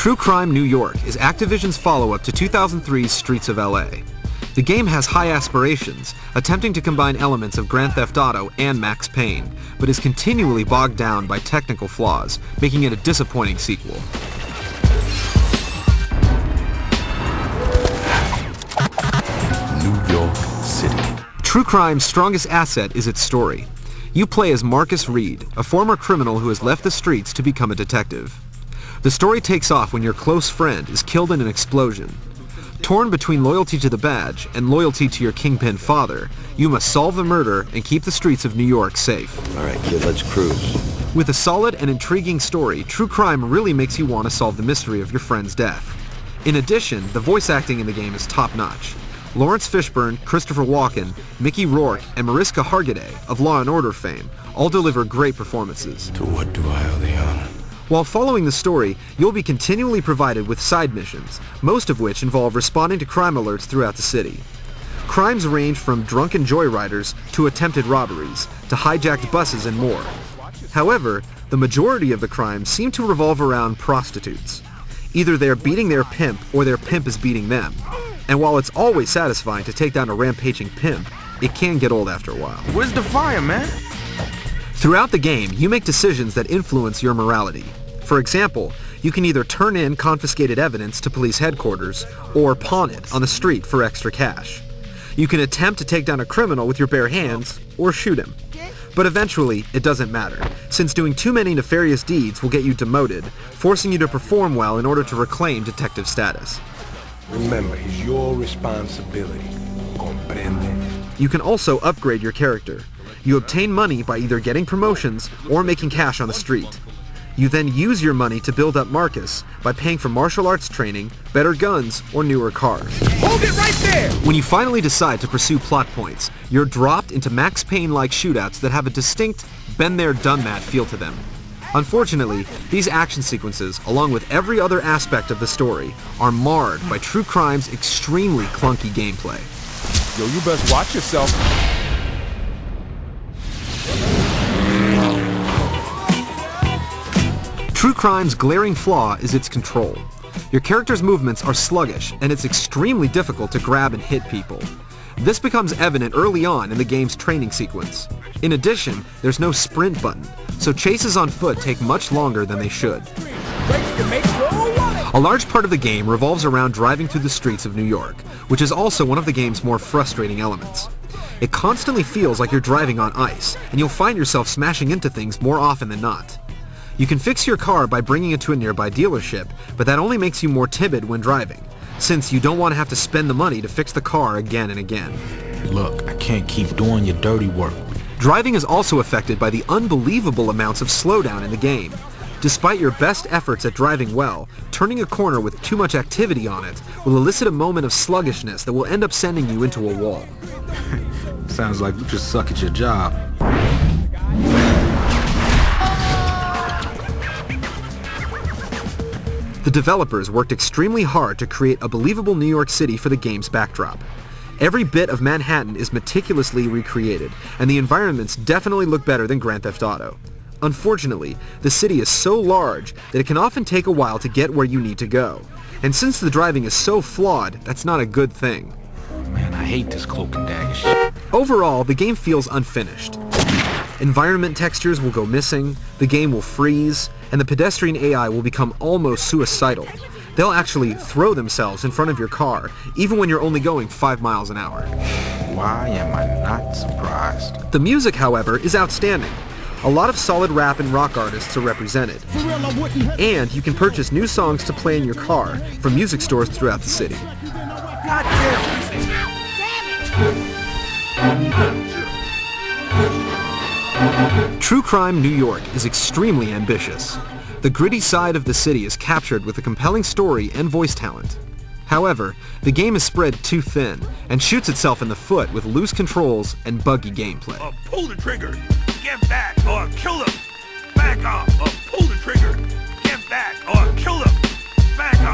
True Crime New York is Activision's follow-up to 2003's Streets of LA. The game has high aspirations, attempting to combine elements of Grand Theft Auto and Max Payne, but is continually bogged down by technical flaws, making it a disappointing sequel. New York City. True Crime's strongest asset is its story. You play as Marcus Reed, a former criminal who has left the streets to become a detective. The story takes off when your close friend is killed in an explosion. Torn between loyalty to the badge and loyalty to your kingpin father, you must solve the murder and keep the streets of New York safe. All right, kid, let's cruise. With a solid and intriguing story, True Crime really makes you want to solve the mystery of your friend's death. In addition, the voice acting in the game is top-notch. Lawrence Fishburne, Christopher Walken, Mickey Rourke, and Mariska Hargitay of Law & Order fame all deliver great performances. To what do I owe the honor? While following the story, you'll be continually provided with side missions, most of which involve responding to crime alerts throughout the city. Crimes range from drunken joyriders to attempted robberies, to hijacked buses and more. However, the majority of the crimes seem to revolve around prostitutes. Either they're beating their pimp or their pimp is beating them. And while it's always satisfying to take down a rampaging pimp, it can get old after a while. Where's the fire, man? Throughout the game, you make decisions that influence your morality. For example, you can either turn in confiscated evidence to police headquarters or pawn it on the street for extra cash. You can attempt to take down a criminal with your bare hands or shoot him. But eventually, it doesn't matter, since doing too many nefarious deeds will get you demoted, forcing you to perform well in order to reclaim detective status. Remember, it's your responsibility. Comprende? You can also upgrade your character. You obtain money by either getting promotions or making cash on the street. You then use your money to build up Marcus by paying for martial arts training, better guns, or newer cars. Hold it right there! When you finally decide to pursue plot points, you're dropped into Max Payne-like shootouts that have a distinct been-there-done-that feel to them. Unfortunately, these action sequences, along with every other aspect of the story, are marred by True Crime's extremely clunky gameplay. Yo, you best watch yourself. True Crime's glaring flaw is its control. Your character's movements are sluggish, and it's extremely difficult to grab and hit people. This becomes evident early on in the game's training sequence. In addition, there's no sprint button, so chases on foot take much longer than they should. A large part of the game revolves around driving through the streets of New York, which is also one of the game's more frustrating elements. It constantly feels like you're driving on ice, and you'll find yourself smashing into things more often than not. You can fix your car by bringing it to a nearby dealership, but that only makes you more timid when driving, since you don't want to have to spend the money to fix the car again and again. Look, I can't keep doing your dirty work. Driving is also affected by the unbelievable amounts of slowdown in the game. Despite your best efforts at driving well, turning a corner with too much activity on it will elicit a moment of sluggishness that will end up sending you into a wall. Sounds like you just suck at your job. The developers worked extremely hard to create a believable New York City for the game's backdrop. Every bit of Manhattan is meticulously recreated, and the environments definitely look better than Grand Theft Auto. Unfortunately, the city is so large that it can often take a while to get where you need to go. And since the driving is so flawed, that's not a good thing. Man, I hate this cloak and dagger shit. Overall, the game feels unfinished. Environment textures will go missing, the game will freeze, and the pedestrian AI will become almost suicidal. They'll actually throw themselves in front of your car, even when you're only going 5 miles an hour. Why am I not surprised? The music, however, is outstanding. A lot of solid rap and rock artists are represented. And you can purchase new songs to play in your car from music stores throughout the city. God damn. True Crime New York is extremely ambitious. The gritty side of the city is captured with a compelling story and voice talent. However, the game is spread too thin and shoots itself in the foot with loose controls and buggy gameplay. Pull the trigger, get back, or kill him. Back off, pull the trigger, get back, or kill him. Back off.